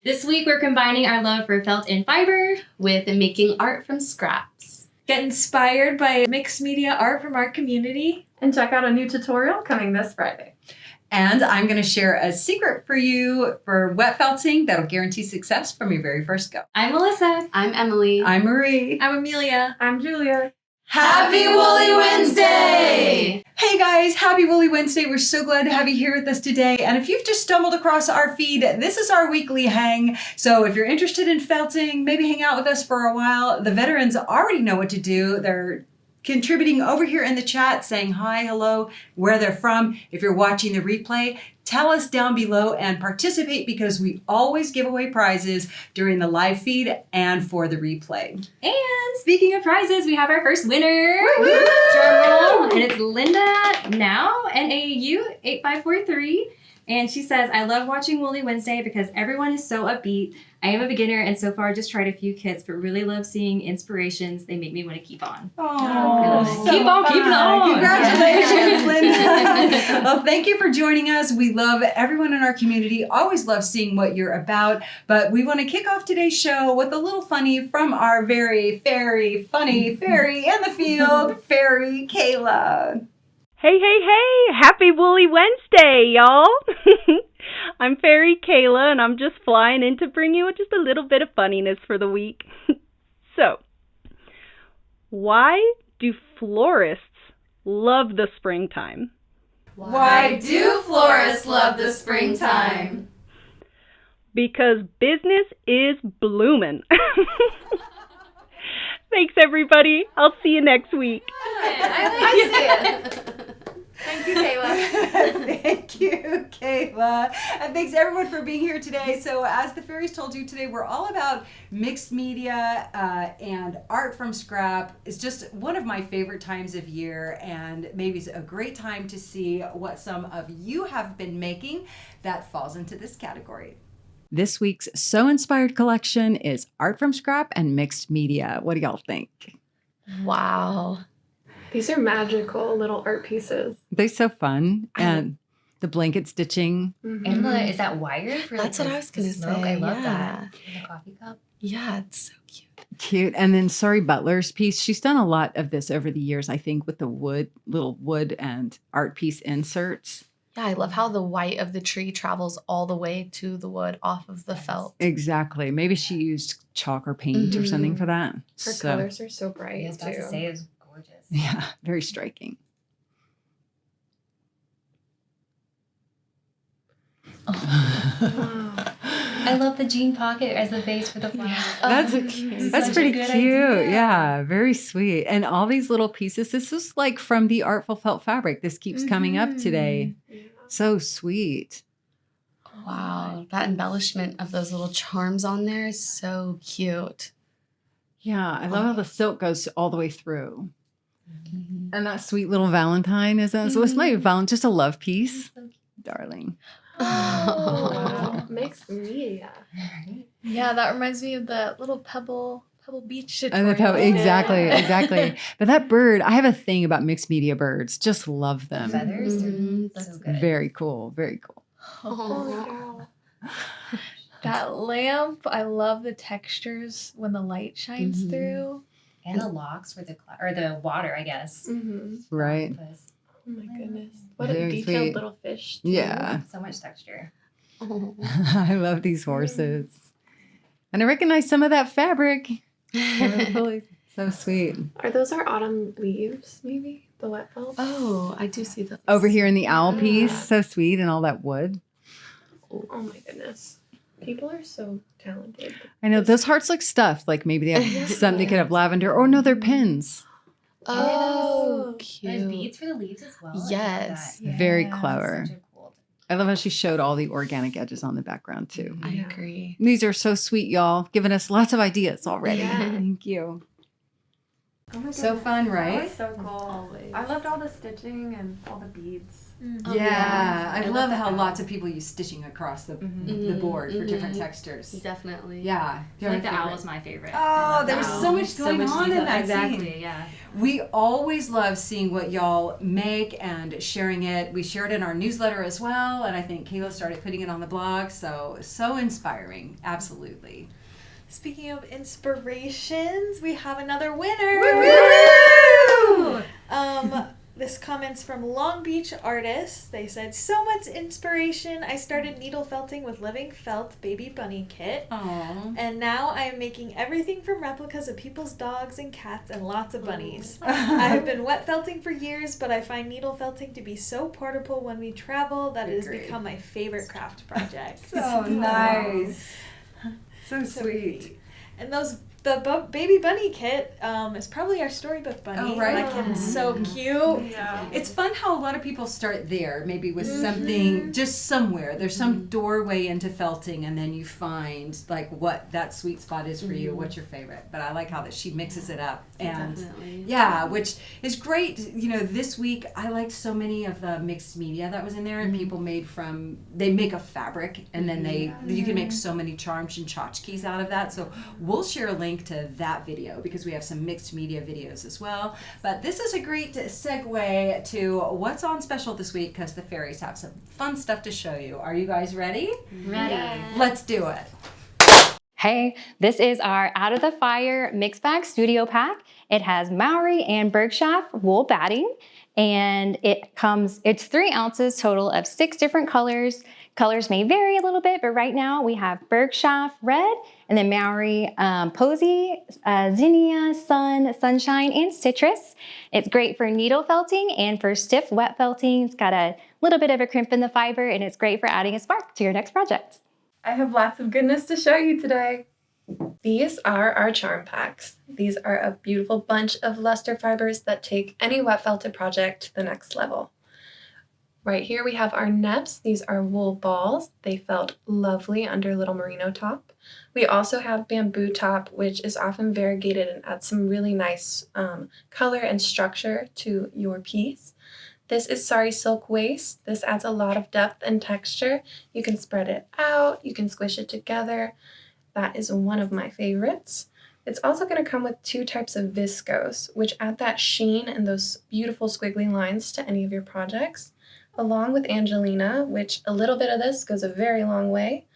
This week, we're combining our love for felt and fiber with making art from scraps. Get inspired by mixed media art from our community. And check out a new tutorial coming this Friday. And I'm going to share a secret for you for wet felting that'll guarantee success from your very first go. I'm Melissa. I'm Emily. I'm Marie. I'm Amelia. I'm Julia. Happy Woolly Wednesday! Hey guys, happy Woolly Wednesday. We're so glad to have you here with us today. And if you've just stumbled across our feed, this is our weekly hang. So if you're interested in felting, maybe hang out with us for a while. The veterans already know what to do. They're contributing over here in the chat, saying hi, hello, where they're from. If you're watching the replay, tell us down below and participate because we always give away prizes during the live feed and for the replay. And speaking of prizes, we have our first winner. Woo! Drum roll. And it's Linda Now, NAU 8543. And she says, I love watching Woolly Wednesday because everyone is so upbeat. I am a beginner and so far just tried a few kits, but really love seeing inspirations. They make me want to keep on. Oh, keep on keeping on. Congratulations, Linda. Well, thank you for joining us. We love everyone in our community. Always love seeing what you're about. But we want to kick off today's show with a little funny from our very funny fairy in the field, Fairy Kayla. Hey! Happy Woolly Wednesday, y'all! I'm Fairy Kayla, and I'm just flying in to bring you just a little bit of funniness for the week. So, why do florists love the springtime? Why do florists love the springtime? Because business is bloomin'. Thanks, everybody. I'll see you next week. I see it. Thank you, Kayla. Thank you, Kayla. And thanks everyone for being here today. So as the fairies told you today, we're all about mixed media and art from scrap. It's just one of my favorite times of year and maybe it's a great time to see what some of you have been making that falls into this category. This week's So Inspired collection is art from scrap and mixed media. What do y'all think? Wow. These are magical little art pieces. They're so fun. And the blanket stitching. Mm-hmm. And is that wire for That's what I was going to smoke? say. I love yeah. that. In a coffee cup. Yeah, it's so cute. Cute. And then Sorry Butler's piece. She's done a lot of this over the years, I think, with the little wood and art piece inserts. Yeah, I love how the white of the tree travels all the way to the wood off of the felt. Exactly. Maybe she used chalk or paint or something for that. Her colors are so bright, I was about too. to say it was gorgeous. Yeah, very striking. Wow. I love the jean pocket as the base for the flowers. That's cute. That's Such pretty a cute. good idea. Yeah, very sweet. And all these little pieces. This is like from the Artful Felt Fabric. This keeps coming up today. Yeah. So sweet. Wow, that embellishment of those little charms on there is so cute. Yeah, I love how the silk goes all the way through. Mm-hmm. And that sweet little Valentine is that. So it's my just a love piece. Darling. Oh, wow. Mixed media. Yeah, that reminds me of the little Pebble Beach And the tutorial. exactly. But that bird, I have a thing about mixed media birds. Just love them. Feathers, Mhm. they're so good. Very cool. Very cool. Oh, That lamp, I love the textures when the light shines Mhm. through. And the locks for the or the water, I guess. Mm-hmm. Right. Octopus. Oh my goodness. What a Very detailed sweet. little fish. too. Yeah. So much texture. Oh. I love these horses. And I recognize some of that fabric. So sweet. Are those our autumn leaves, maybe? The wet felt? Oh, I do see those. Over here in the owl Yeah. piece. So sweet. And all that wood. Oh my goodness. People are so talented. I know those hearts look stuffed. Like maybe they have some, they could have lavender. Or no, they're pins. Oh, There's cute. beads for the leaves as well. I love Yes. that. Very Yeah, clever. Such a cool. I love how she showed all the organic edges on the background too. I Yeah. agree. These are so sweet, y'all. Giving us lots of ideas already. Yeah. Thank you. Oh my So goodness. fun, That right? was so cool. I loved all the stitching and all the beads. Oh, yeah, I love that how pattern. lots of people use stitching across the board for different textures. Definitely. Yeah. I feel like the owl is my favorite. Oh, I love there the was owl. so much going on in detail. that Exactly, scene. yeah. We always love seeing what y'all make and sharing it. We share it in our newsletter as well, and I think Kayla started putting it on the blog, so inspiring. Absolutely. Speaking of inspirations, we have another winner. Woo! This comment's from Long Beach Artists. They said, so much inspiration. I started needle felting with Living Felt Baby Bunny Kit. Aww. And now I am making everything from replicas of people's dogs and cats and lots of bunnies. I have been wet felting for years, but I find needle felting to be so portable when we travel that it has Agreed. become my favorite craft project. So nice. So sweet. And the baby bunny kit is probably our storybook bunny. Oh, right. That kit's so cute. Yeah. It's fun how a lot of people start there, maybe with something just somewhere. There's some doorway into felting, and then you find like what that sweet spot is for you. What's your favorite? But I like how that she mixes it up, and Definitely. yeah, which is great. You know, this week I liked so many of the mixed media that was in there, and people they make a fabric, and then you can make so many charms and tchotchkes out of that. So we'll share a link to that video because we have some mixed media videos as well. But this is a great segue to what's on special this week because the fairies have some fun stuff to show you. Are you guys ready? Ready. Let's do it. Hey, this is our Out of the Fire Mix Bag Studio Pack. It has Maori and Berkshire wool batting, and it's 3 ounces total of 6 different colors. Colors may vary a little bit, but right now we have Berkshire red, and then Maori posy, zinnia, sunshine, and citrus. It's great for needle felting and for stiff wet felting. It's got a little bit of a crimp in the fiber, and it's great for adding a spark to your next project. I have lots of goodness to show you today. These are our charm packs. These are a beautiful bunch of luster fibers that take any wet felted project to the next level. Right here we have our neps. These are wool balls. They felt lovely under little merino top. We also have bamboo top, which is often variegated and adds some really nice color and structure to your piece. This is sari silk waist. This adds a lot of depth and texture. You can spread it out, you can squish it together. That is one of my favorites. It's also going to come with 2 types of viscose, which add that sheen and those beautiful squiggly lines to any of your projects, along with Angelina, which a little bit of this goes a very long way.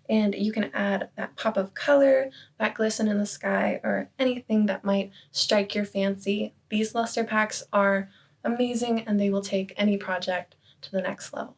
And you can add that pop of color, that glisten in the sky, or anything that might strike your fancy. These luster packs are amazing, and they will take any project to the next level.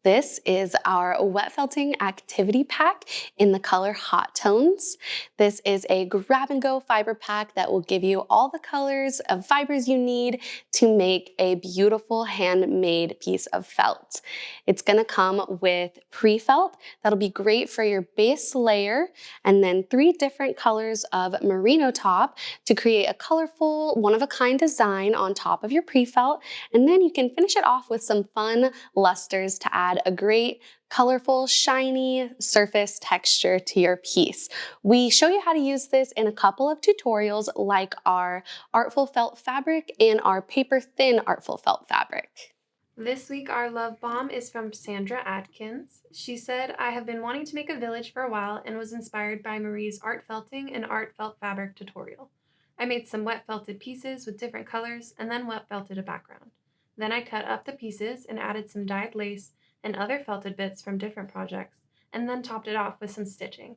This is our wet felting activity pack in the color Hot Tones. This is a grab and go fiber pack that will give you all the colors of fibers you need to make a beautiful handmade piece of felt. It's gonna come with pre-felt. That'll be great for your base layer, and then 3 different colors of merino top to create a colorful, one-of-a-kind design on top of your pre-felt, and then you can finish it off with some fun lusters to add a great, colorful, shiny surface texture to your piece. We show you how to use this in a couple of tutorials, like our Artful Felt fabric and our paper thin Artful Felt fabric. This week, our love bomb is from Sandra Atkins. She said, I have been wanting to make a village for a while and was inspired by Marie's art felting and art felt fabric tutorial. I made some wet felted pieces with different colors and then wet felted a background. Then I cut up the pieces and added some dyed lace and other felted bits from different projects, and then topped it off with some stitching.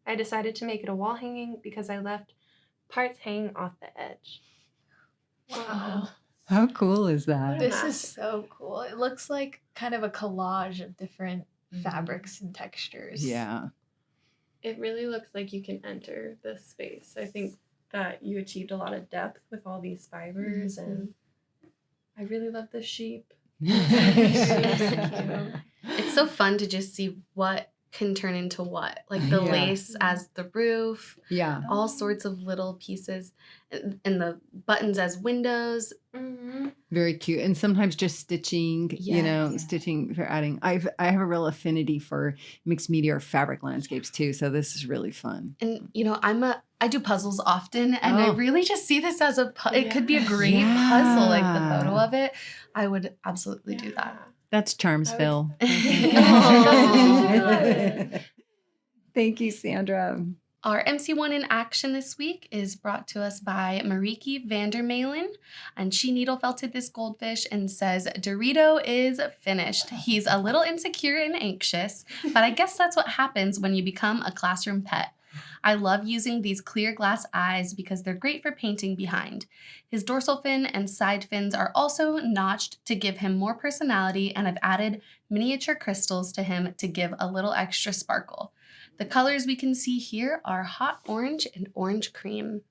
I decided to make it a wall hanging because I left parts hanging off the edge. Wow. How cool is that? This is so cool. It looks like kind of a collage of different fabrics and textures. Yeah. It really looks like you can enter the space. I think that you achieved a lot of depth with all these fibers, and I really love the sheep. It's so fun to just see what can turn into what, like the lace as the roof, all sorts of little pieces, and the buttons as windows. Very cute. And sometimes just stitching, stitching for adding. I have a real affinity for mixed media or fabric landscapes too, so this is really fun. And I do puzzles often, and I really just see this as it could be a great puzzle, like the photo of it. I would absolutely do that. That's Charmsville. Thank you, Sandra. Our MC1 in action this week is brought to us by Marieke Vandermalen, and she needle felted this goldfish and says, Dorito is finished. He's a little insecure and anxious, but I guess that's what happens when you become a classroom pet. I love using these clear glass eyes because they're great for painting behind. His dorsal fin and side fins are also notched to give him more personality, and I've added miniature crystals to him to give a little extra sparkle. The colors we can see here are hot orange and orange cream.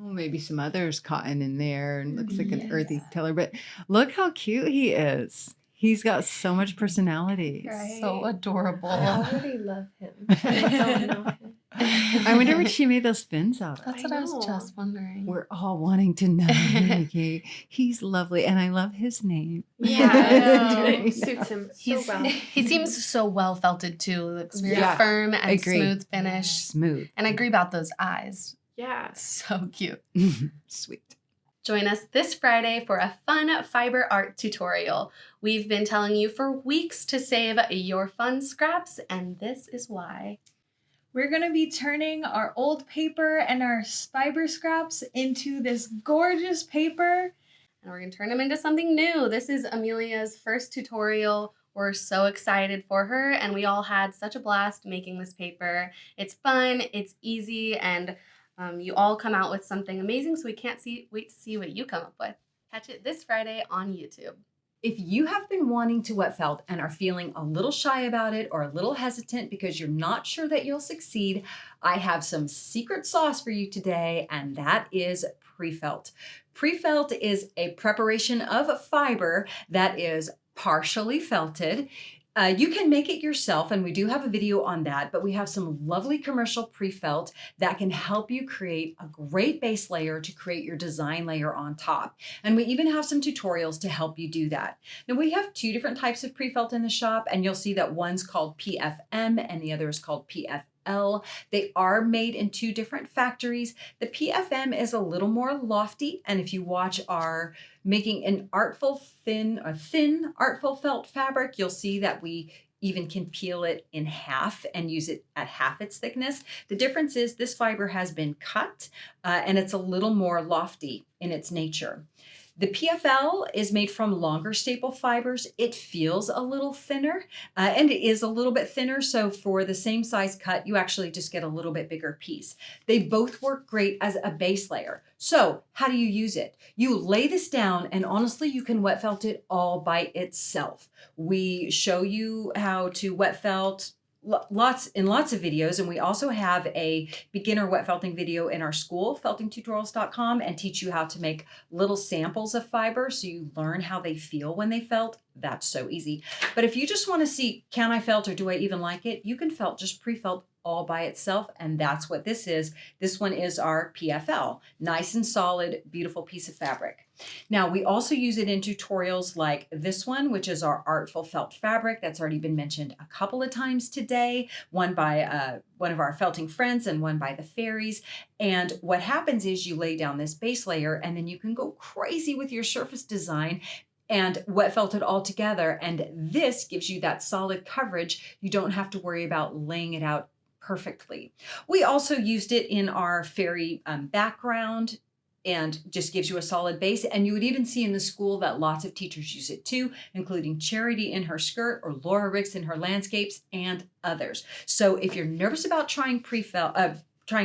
Oh, maybe some others cotton in there and looks like an earthy color, but look how cute he is. He's got so much personality. Right. So adorable. I already love him. I don't know him. I wonder what she made those fins out of. That's what I was just wondering. We're all wanting to know. Nikki. He's lovely, and I love his name. Yeah, it suits him so well. He seems so well felted too. Looks very Yeah, firm and agree. smooth finish. Smooth. And I agree about those eyes. Yeah. So cute. Sweet. Join us this Friday for a fun fiber art tutorial. We've been telling you for weeks to save your fun scraps, and this is why. We're going to be turning our old paper and our fiber scraps into this gorgeous paper. And we're going to turn them into something new. This is Amelia's first tutorial. We're so excited for her, and we all had such a blast making this paper. It's fun, it's easy, and you all come out with something amazing, so we can't wait to see what you come up with. Catch it this Friday on YouTube. If you have been wanting to wet felt and are feeling a little shy about it or a little hesitant because you're not sure that you'll succeed, I have some secret sauce for you today, and that is pre-felt. Pre-felt is a preparation of fiber that is partially felted. You can make it yourself, and we do have a video on that, but we have some lovely commercial pre-felt that can help you create a great base layer to create your design layer on top. And we even have some tutorials to help you do that. Now, we have two different types of pre-felt in the shop, and you'll see that one's called PFM and the other is called PFL. They are made in two different factories. The PFM is a little more lofty, and if you watch our making an thin artful felt fabric, you'll see that we even can peel it in half and use it at half its thickness. The difference is this fiber has been cut and it's a little more lofty in its nature. The PFL is made from longer staple fibers. It feels a little thinner and it is a little bit thinner. So for the same size cut, you actually just get a little bit bigger piece. They both work great as a base layer. So how do you use it? You lay this down and honestly, you can wet felt it all by itself. We show you how to wet felt lots of videos, and we also have a beginner wet felting video in our school, feltingtutorials.com, and teach you how to make little samples of fiber so you learn how they feel when they felt. That's so easy. But if you just want to see, can I felt or do I even like it? You can felt just pre-felt all by itself, and that's what this is. This one is our PFL. Nice and solid, beautiful piece of fabric. Now, we also use it in tutorials like this one, which is our artful felt fabric. That's already been mentioned a couple of times today, one by one of our felting friends and one by the fairies. And what happens is you lay down this base layer and then you can go crazy with your surface design and wet felt it all together. And this gives you that solid coverage. You don't have to worry about laying it out perfectly. We also used it in our fairy background and just gives you a solid base. And you would even see in the school that lots of teachers use it too, including Charity in her skirt or Laura Ricks in her landscapes and others. So if you're nervous about trying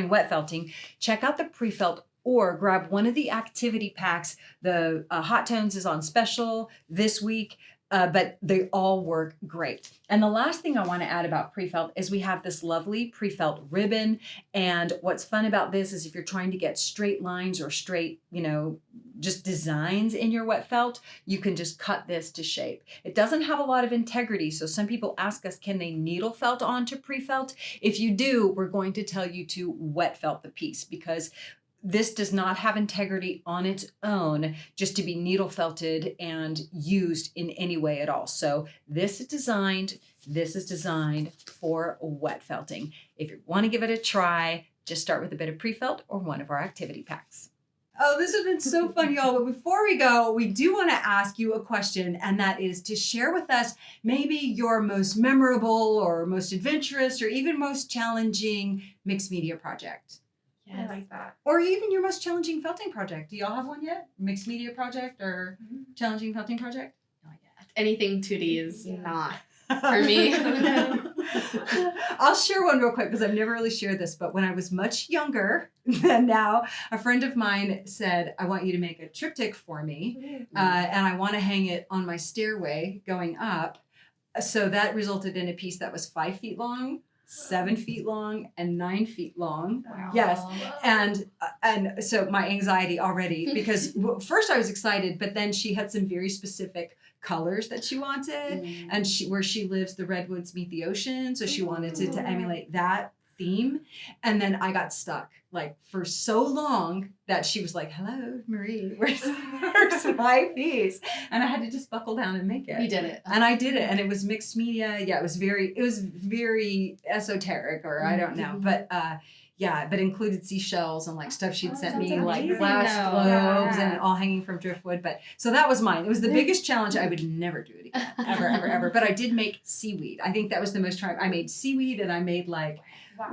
wet felting, check out the pre-felt or grab one of the activity packs. The Hot Tones is on special this week. But they all work great. And the last thing I want to add about pre-felt is we have this lovely pre-felt ribbon. And what's fun about this is if you're trying to get straight lines or straight, just designs in your wet felt, you can just cut this to shape. It doesn't have a lot of integrity. So some people ask us, can they needle felt onto pre-felt? If you do, we're going to tell you to wet felt the piece because this does not have integrity on its own just to be needle felted and used in any way at all. So this is designed for wet felting. If you want to give it a try, just start with a bit of pre-felt or one of our activity packs. Oh, this has been so fun, y'all. But before we go, we do want to ask you a question, and that is to share with us maybe your most memorable or most adventurous or even most challenging mixed media project. I like that. Or even your most challenging felting project. Do y'all have one yet? Mixed media project or challenging felting project? Not yet. Anything 2D is not for me. I'll share one real quick because I've never really shared this, but when I was much younger than now, a friend of mine said, I want you to make a triptych for me, and I want to hang it on my stairway going up. So that resulted in a piece that was 5 feet long, 7 feet long, and 9 feet long. Wow. Yes. And so my anxiety already, because first I was excited, but then she had some very specific colors that she wanted, and where she lives, the redwoods meet the ocean, so she wanted to emulate that theme. And then I got stuck like for so long that she was like, hello, Marie, where's my piece? And I had to just buckle down and make it. You did it. And I did it, and it was mixed media. Yeah, it was very esoteric, or I don't know, but but included seashells and like stuff she'd sent me, like glass globes and all hanging from driftwood. But so that was mine. It was the biggest challenge. I would never do it again, ever. But I did make seaweed. I think that was the most trying. I made seaweed, and I made like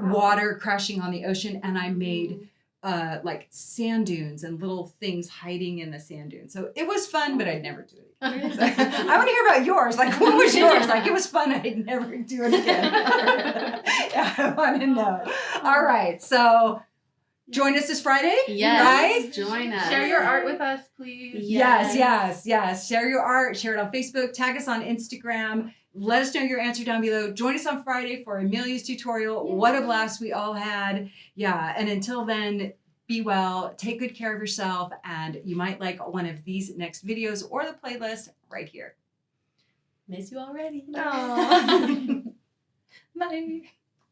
water crashing on the ocean, and I made like sand dunes and little things hiding in the sand dunes. So it was fun, but I'd never do it again. So, I want to hear about yours. Like, what was yours? Like, it was fun. I'd never do it again. I want to know. All right. So join us this Friday. Yes. Right? Join us. Share your art with us, please. Yes. Share your art. Share it on Facebook. Tag us on Instagram. Let us know your answer down below. Join us on Friday for Amelia's tutorial. Yay. What a blast we all had. Yeah. And until then, be well, take good care of yourself, and you might like one of these next videos or the playlist right here. Miss you already. Aww. Bye.